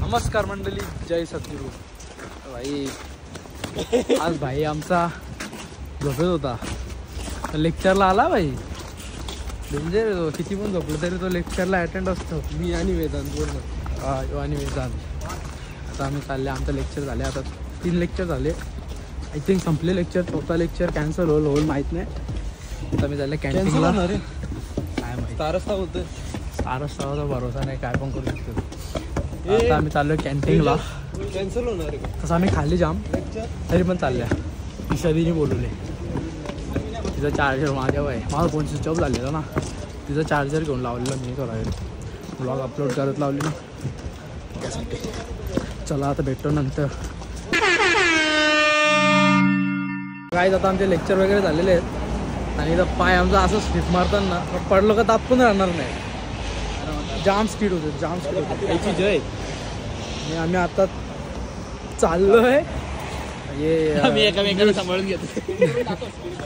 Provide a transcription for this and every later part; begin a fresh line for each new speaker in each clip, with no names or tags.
नमस्कार मंडळी, जय सद्गुरू. भाई आज भाई आमचा झोपत होता, लेक्चरला आला भाई. म्हणजे किती पण झोपलं तरी तो लेक्चरला अटेंड असतो. मी आणि वेदांत पूर्ण आणि वेदांत. आता आम्ही चालले, आमचं लेक्चर झाले. आता 3 लेक्चर झाले आय थिंक. संपले लेक्चर, 4था लेक्चर कॅन्सल होईल माहीत नाही. आता मी चालले कॅन्टीनला. काय माहिती तारस्ता होतं, तारस्ताचा भरोसा नाही, काय पण करू शकतो. आता आम्ही चाललोय कॅन्टीनला.
कॅन्सल होणार
तसं आम्ही खाल्ली जाम, तरी पण चालल्या. ईशादीने बोलवले. तिचा चार्जर माझ्या माझा फोन स्विच ऑफ झालेला ना, तिचा चार्जर घेऊन लावलेला मी. थोडा वेळ ब्लॉग अपलोड करत लावली ना त्यासाठी. चला आता भेटतो नंतर. काय आता आमचे लेक्चर वगैरे झालेले आहेत आणि इथं पाय आमचा असं स्लिप मारताना पडलो का ताप पण राहणार नाही. जाम स्पीड होते, जाम स्पीड होते याची जय. आणि आम्ही आता चाललोय.
आम्ही एकामेकाला सांभाळून घेतो.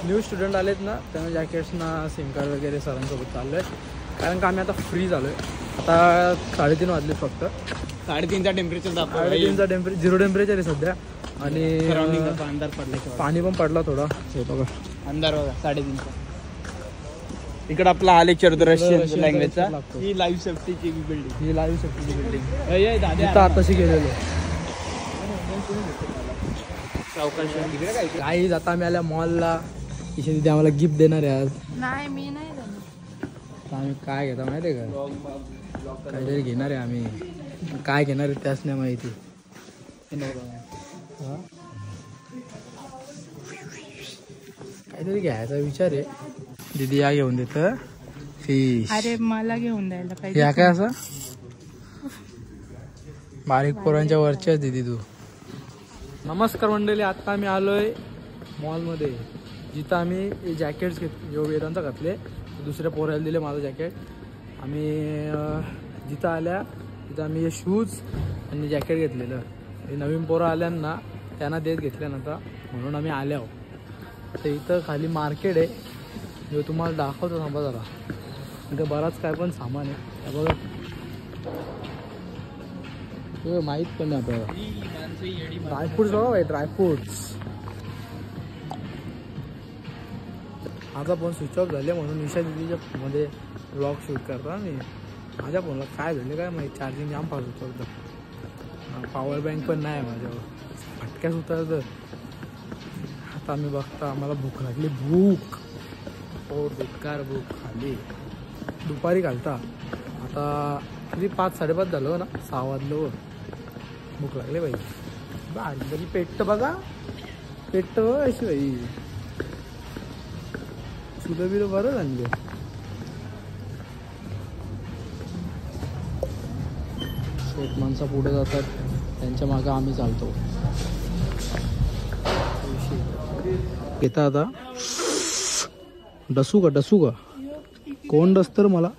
न्यू स्टुडंट आलेत ना, त्यामुळे जॅकेट्सना सिम कार्ड वगैरे सरांसोबत चाललोय. कारण का आम्ही आता फ्री झालोय. आता 3:30 वाजले फक्त.
3:30चा टेम्परेचर दाखव.
3:30चा टेम्परेचर, 0 टेम्परेचर आहे सध्या. आणि
अंधार पडला,
पाणी पण पडला थोडा. हे बघा
अंधार बघा 3:30चा. इकडे आपला हा लेक्चर होतो रशियन लँग्वेजचा. ही लाईव्ह सेफ्टीची बिल्डिंग,
ही लाईव्ह सेफ्टीची बिल्डिंग. तिथं आताशी गेलेलो काही. आता आम्ही आल्या मॉलला. ईशा दिदी आम्हाला गिफ्ट देणार आहे आज.
नाही, मी नाही देणार.
आम्ही काय घेता माहिती आहे का? काहीतरी घेणार आहे आम्ही. काय घेणार आहे त्याच नाही माहिती. काहीतरी घ्यायचा विचार आहे. दीदी या घेऊन देत फिश.
अरे मला घेऊन द्यायला पाहिजे.
या काय असं बारीक पोरांच्या वरच्या दीदी तू. नमस्कार मंडळी, आता आम्ही आलोय मॉलमध्ये, जिथं आम्ही जॅकेट्स जो वेदांचा घातले, दुसऱ्या पोराला दिले माझं जॅकेट. आम्ही जिथं आल्या तिथं आम्ही हे शूज आणि जॅकेट घेतलेलं. हे नवीन पोरं आल्यांना त्यांना देत घेतल्यानंतर म्हणून आम्ही आले आहो. तर इथं खाली मार्केट आहे, जो तुम्हाला दाखवतो थांबा जरा. इथं बराच काय पण सामान आहे. हे बघा, हे माहीत पण नाही आपल्याला. ड्रायफ्रूट्स बघा भाई, ड्रायफ्रूट्स. माझा फोन स्विच ऑफ झाले म्हणून ईशा दिदीच्या फोनमध्ये ब्लॉग शूट करता मी. माझ्या फोनला काय झाले काय माहिती, चार्जिंग जाम फास्ट होतं. पॉवर बँक पण नाही माझ्यावर, फटक्याच उतरतं. आता आम्ही बघता, आम्हाला भूक लागली. भूक हो, बेकार भूक. खाली दुपारी घालता. आता किती 5-5:30 झालं ना, 6 वाजलं. भूक लागली बाई. तरी पेट्ट बघा, पेट्ट अशी बाई. सुलं बिलं बरं आणले. एक माणसं पुढे जातात, त्यांच्या मागं आम्ही चालतो. येता आता डसू का कोण डसतर मला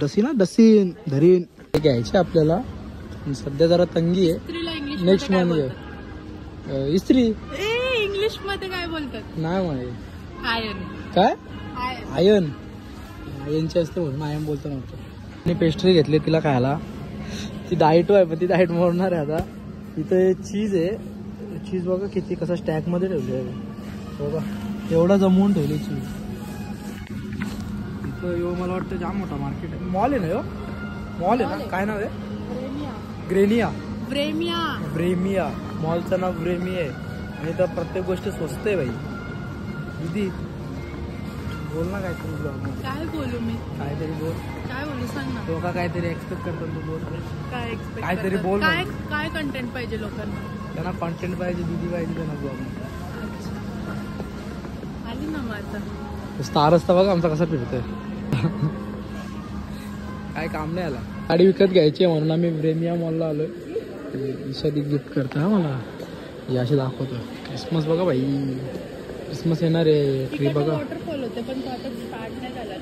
डसी ना, डसीन धरीन. घ्यायचे आपल्याला. सध्या जरा तंगी आहे. नेक्स्ट मंथ इस्त्री.
इंग्लिश मध्ये काय बोलतात?
नाही म्हणे
आयन.
काय आयन, आयनचे असते म्हणून आयन बोलतो नव्हतं. आणि पेस्ट्री घेतली तिला खायला. ती डाएट आहे, पण ती डाएट मोडणार आहे आता. इथं चीज आहे. चीज बघा किती कसं स्टॅक मध्ये ठेवली आहे बघा, एवढा जमवून ठेवली चीज. इथं यो मला वाटतं जाम मोठा मार्केट आहे. मॉल आहे ना यो, मॉल आहे ना. काय नाव आहे? ग्रेनिया. ब्रेमिया. मॉलचं नाव ब्रेमिया आहे. आणि तर प्रत्येक गोष्ट स्वस्त आहे भाई. दीदी बोल ना काहीतरी ब्लॉग.
काय बोलू मी?
काहीतरी बोल.
काय बोलू सांग ना.
लोक काहीतरी एक्सपेक्ट करतात, तू बोल.
काय एक्सपेक्ट?
काहीतरी बोल.
काय कंटेंट पाहिजे लोकांना?
त्यांना कंटेंट पाहिजे, दीदी पाहिजे त्यांना ब्लॉग.
आली ना मग आता.
स्टार असता बघा आमचा कसा फिरतोय. काय काम नाही आला. गाडी विकत घ्यायची म्हणून आम्ही ब्रेमिया मॉलला आलोय. ईशादी गिफ्ट करतो हा मला. हे असे दाखवतो. क्रिसमस बघा भाई, क्रिसमस येणार आहे. ट्री बघा,
वॉटरफॉल होते पण तो आता स्टार्ट नाही झाला.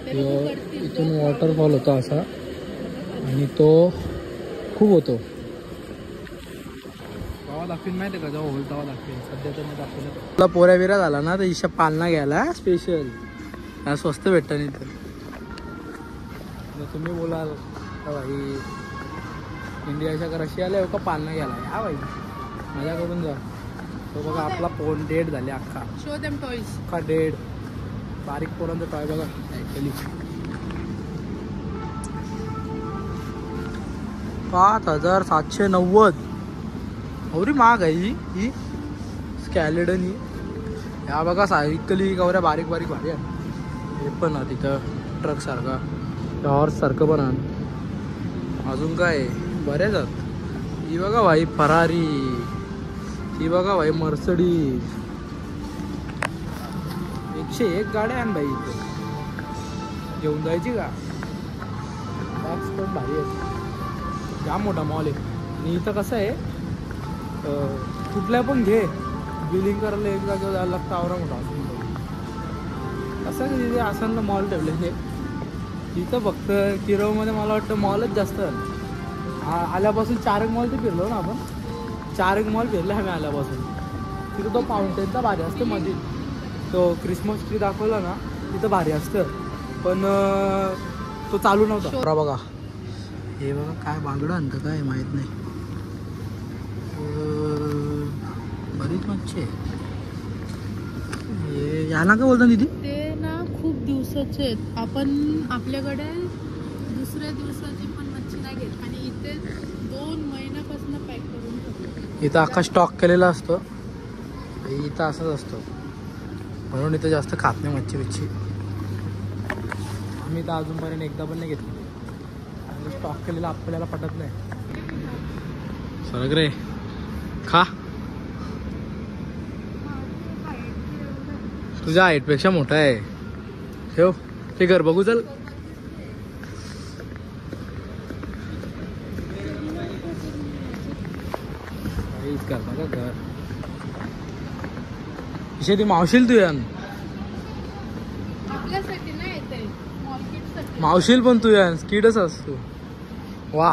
इथून वॉटरफॉल होता असा, आणि तो खूप होतो. तेव्हा दाखवीन माहिती आहे का, जेव्हा होईल तेव्हा दाखवेन. सध्या तर नाही दाखवलं. तुला पोऱ्या बिरा झाला ना तर ईशा पालना घ्यायला स्पेशल स्वस्त भेटतं. नाही तर तुम्ही बोलाल भाई इंडियाच्या का रशियाला येऊ का पालना गेला या बाई मजा करून जा. तो बघा आपला फोन डेड झाले अख्खा
शो देम टॉयज.
अख्खा डेड. बारीक पोरांचा टॉय बघा ॲक्च्युली 5790. एवढी महाग आहे ही स्कॅलेडन ही. ह्या बघा सायकली गवऱ्या बारीक बारीक भारी आहे. हे पण आहे तिथं ट्रक सारखा हॉर्स सारखं पण आहे. अजून काय बरेच आहेत. ही बघा भाई फरारी. ही बघा भाई मर्सडीज. 101 गाड्या आण भाई इथे घेऊन जायची का. बॅग्स पण भारी आहेत. जाम मोठा मॉल आहे. आणि इथं कसं आहे कुठल्या पण घे बिलिंग करायला एक जागेवर जायला लागतं. आवरा मोठा असून कसं की तिथे असं मॉल ठेवलेले. इथं फक्त किरवमध्ये मला वाटतं मॉलच जास्त आल्यापासून 4 मॉल ते फिरलो ना आपण. 4 मॉल फिरले आम्ही आल्यापासून. तिथं तो फाउंटेनचा भारी असतं मध्ये. तो क्रिसमस ट्री दाखवला ना तिथं भारी असतं पण तो चालू नव्हता. बघा हे बघा काय बांगडं आणतं काय माहीत नाही. बरीच मच्छी आहे. याला काय बोलता दिदी.
ते ना खूप दिवसाचे आहेत. आपण आपल्याकडे दुसऱ्या दिवसाची पण मच्छी नाही घेत आणि इथे 2 महिन्यापासून पॅक करून ठेवतो.
इथं अख्खा स्टॉक केलेला असतो. इथं असंच असतं म्हणून इथं जास्त खात नाही मच्छी बिच्छी. आम्ही तर अजूनपर्यंत एकदा पण नाही घेतली. स्टॉक केलेला आपल्याला पटत नाही. सरक रे खा. तुझ्या हाईटपेक्षा मोठा आहे. ठेव ते घर बघू चल. करता का घर इशे ती मावशील तू यान.
आपल्यासाठी नाही येते मार्केटसाठी.
मावशील पण तू यान स्कीडच असतो. वा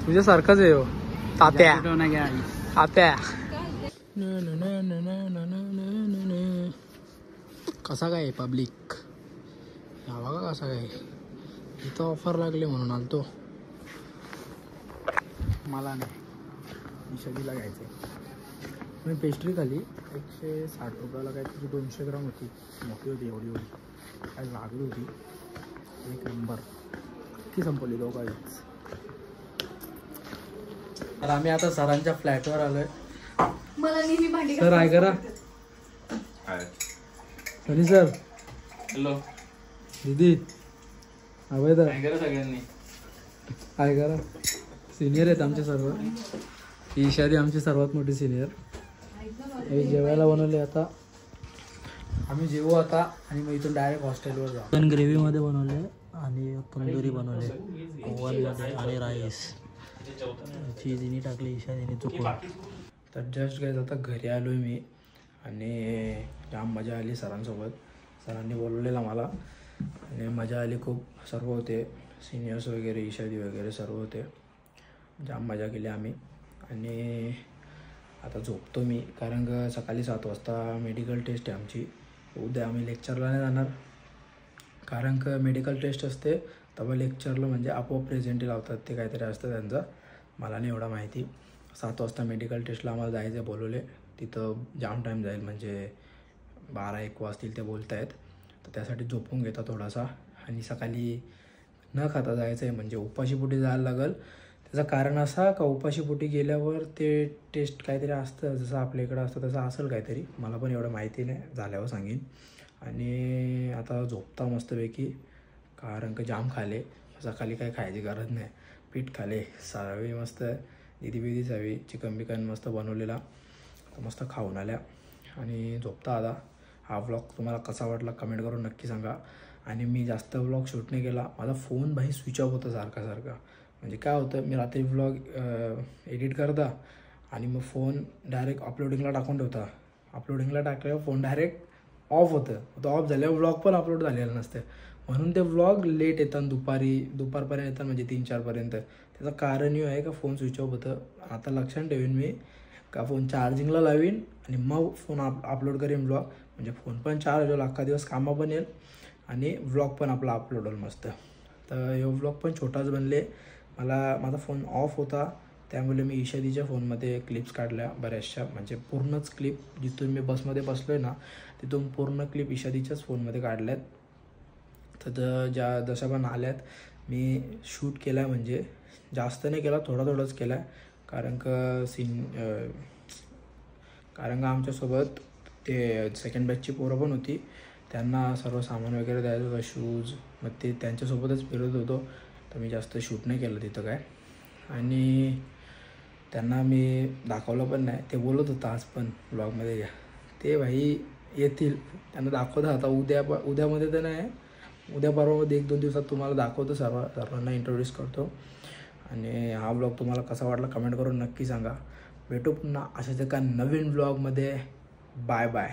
तुझ्यासारखाच आहे हो तात्या. तात्या कसा काय पब्लिक हा बघा कसा काय. इथं ऑफर लागले म्हणून आलतो. मला नाही शजीला घ्यायचं आहे. मी पेस्ट्री खाली 160 रुपयाला काय तुझी 200 ग्राम होती. मोठी होती एवढी एवढी काय लागली होती. एक नंबर की संपवली दोघांच. तर आम्ही आता सरांच्या फ्लॅटवर आलोय. सर आहे करा. सनी सर
हॅलो
दीदी हवंय तर
सगळ्यांनी
आहे करा. सिनियर आहेत आमचे सर्व. ही ईशादी आमची सर्वात मोठी सिनियर. हे जेवायला बनवले. आता आम्ही जेवू आता आणि मग इथून डायरेक्ट हॉस्टेलवर जाऊ. चिकन ग्रेव्हीमध्ये बनवले आणि तंदुरी बनवले ओव्हनमध्ये आणि राईस. चीजनी टाकली ईशादीने चुकून. तर जस्ट काय आता घरी आलो आहे मी आणि जाम मजा आली सरांसोबत. सरांनी बोलवलेला मला आणि मजा आली खूप. सर्व होते सिनियर्स वगैरे ईशादी वगैरे सर्व होते. जाम मजा केली आम्ही. आणि आता झोपतो मी कारण का सकाळी 7 वाजता मेडिकल टेस्ट आहे आमची. उद्या आम्ही लेक्चरला नाही जाणार कारण का मेडिकल टेस्ट असते तेव्हा लेक्चरला म्हणजे आपोआप प्रेझेंट लावतात. ते काहीतरी असतं त्यांचं मला नाही एवढा माहिती. 7 वाजता मेडिकल टेस्टला आम्हाला जायचं आहे बोलवले. तिथं जाम टाईम जाईल म्हणजे 12-1 वाजतील ते बोलत आहेत. तर त्यासाठी झोपून घेता थोडासा आणि सकाळी न खाता जायचं आहे म्हणजे उपाशीपोटी जायला लागेल. त्याचं कारण असा का उपाशीपोटी गेल्यावर ते टेस्ट काहीतरी असतं जसं आपल्या इकडं असतं तसं असेल काहीतरी. मला पण एवढं माहिती नाही झाल्यावर सांगेन. आणि आता झोपता मस्तपैकी कारण का जाम खाले. सकाळी काही खायची गरज नाही. पीठ खाले सावे मस्त दिदी बिदी हवी. चिकन बिकन मस्त बनवलेला मस्त खाऊन आल्या आणि झोपता. आता हा व्लॉग तुम्हाला कसा वाटला कमेंट करून नक्की सांगा. आणि मी जास्त व्लॉग शूट नाही केला. माझा फोन भाई स्विच ऑफ होता सारखा म्हणजे काय होतं मी रात्री व्लॉग एडिट करता आणि मग फोन डायरेक्ट अपलोडिंगला टाकून ठेवता. अपलोडिंगला टाकल्यावर फोन डायरेक्ट ऑफ होतं. तो ऑफ झाल्यावर व्लॉग पण अपलोड झालेला नसतं म्हणून ते व्लॉग लेट येतात. दुपारपर्यंत येतात म्हणजे 3-4पर्यंत. त्याचं कारण हे आहे का फोन स्विच ऑफ होतं. आता लक्षात ठेवीन मी का फोन चार्जिंगला लावीन आणि मग फोन अपलोड करेन व्लॉग म्हणजे फोन पण चार्ज होईल. अख्खा दिवस कामं पण येईल आणि व्लॉग पण आपला अपलोड होईल मस्त. तर हे व्लॉग पण छोटाच बनले. माझा फोन ऑफ होता त्यामुळे मी ईशादीच्या फोनमध्ये क्लिप्स काढल्या बऱ्याचशा, म्हणजे पूर्णच क्लिप जिथून मी बसमध्ये बसलो आहे ना तिथून पूर्ण क्लिप ईशादीच्याच फोनमध्ये काढल्यात. तर जशा पण आल्यात मी शूट केला आहे, म्हणजे जास्त नाही केला, थोडाच केला आहे. कारण का आमच्यासोबत ते सेकंड बॅचची पोरं पण होती, त्यांना सर्व सामान वगैरे द्यायचं होतं, शूज, मग ते त्यांच्यासोबतच फिरत होतो. तर मी जास्त शूट नाही केलं तिथं काय. आणि त्यांना मी दाखवलं पण नाही. ते बोलत होतं आज पण ब्लॉगमध्ये घ्या, ते भाई येतील, त्यांना दाखवतं आता उद्यामध्ये तर नाही, उद्या परवामध्ये 1-2 दिवसात तुम्हाला दाखवतो, सर्वांना इंट्रोड्यूस करतो. आणि हा ब्लॉग तुम्हाला कसा वाटला कमेंट करून नक्की सांगा. भेटू पुन्हा अशाच एका नवीन ब्लॉगमध्ये. Bye bye.